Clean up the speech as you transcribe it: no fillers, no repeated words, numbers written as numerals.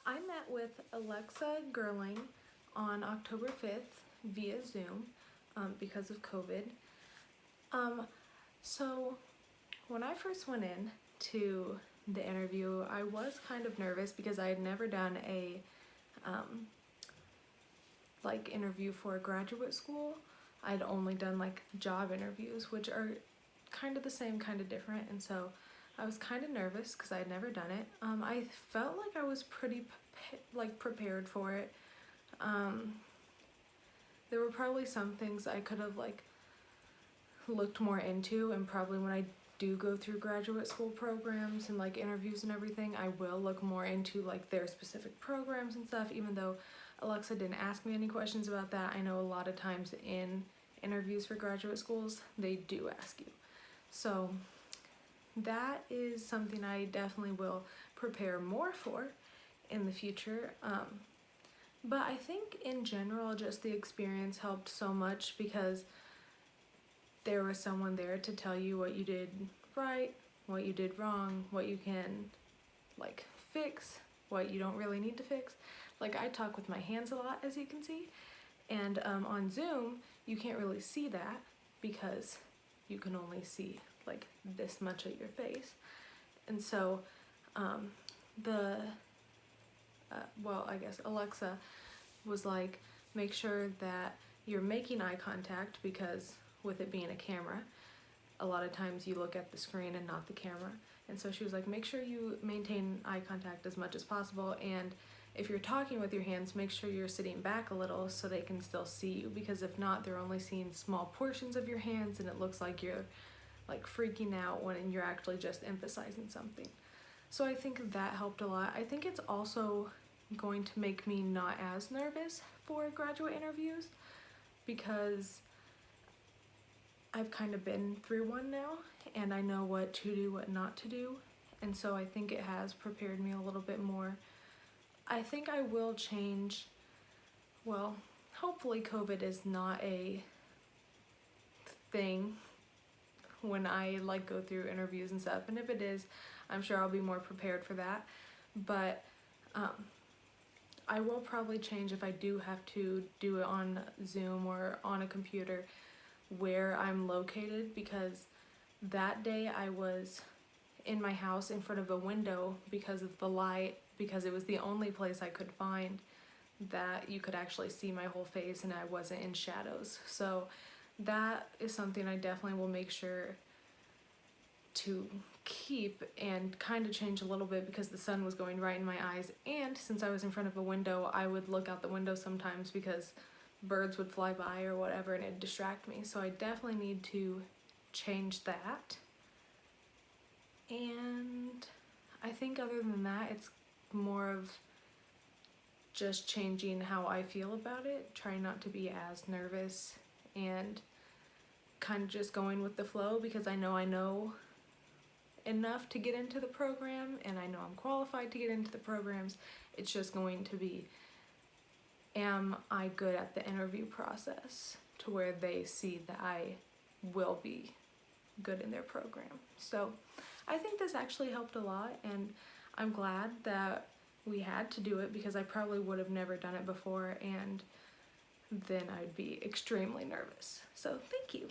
I met with Alexa Gerling on October 5th via Zoom because of COVID. So when I first went in to the interview, I was kind of nervous because I had never done a interview for a graduate school. I'd only done like job interviews, which are kind of the same, kind of different, and so I was kind of nervous because I had never done it. I felt like I was pretty prepared for it. There were probably some things I could have looked more into, and probably when I do go through graduate school programs and interviews and everything, I will look more into their specific programs and stuff. Even though Alexa didn't ask me any questions about that, I know a lot of times in interviews for graduate schools they do ask you. So that is something I definitely will prepare more for in the future. But I think in general, just the experience helped so much because there was someone there to tell you what you did right, what you did wrong, what you can fix, what you don't really need to fix. I talk with my hands a lot, as you can see, and on Zoom you can't really see that because you can only see this much of your face. And so I guess Alexa was like, make sure that you're making eye contact, because with it being a camera, a lot of times you look at the screen and not the camera. And so she was like, make sure you maintain eye contact as much as possible, and if you're talking with your hands, make sure you're sitting back a little so they can still see you, because if not, they're only seeing small portions of your hands and it looks like you're freaking out when you're actually just emphasizing something. So I think that helped a lot. I think it's also going to make me not as nervous for graduate interviews because I've kind of been through one now and I know what to do, what not to do. And so I think it has prepared me a little bit more. I think I will change, well, hopefully COVID is not a thing when I go through interviews and stuff, and if it is, I'm sure I'll be more prepared for that. But I will probably change, if I do have to do it on Zoom or on a computer, where I'm located, because that day I was in my house in front of a window because of the light, because it was the only place I could find that you could actually see my whole face and I wasn't in shadows. So that is something I definitely will make sure to keep and kind of change a little bit, because the sun was going right in my eyes, and since I was in front of a window, I would look out the window sometimes because birds would fly by or whatever and it'd distract me. So I definitely need to change that. And I think other than that, it's more of just changing how I feel about it, trying not to be as nervous and kind of just going with the flow, because I know enough to get into the program and I know I'm qualified to get into the programs. It's just going to be, am I good at the interview process to where they see that I will be good in their program. So I think this actually helped a lot, and I'm glad that we had to do it because I probably would have never done it before, and then I'd be extremely nervous. So thank you.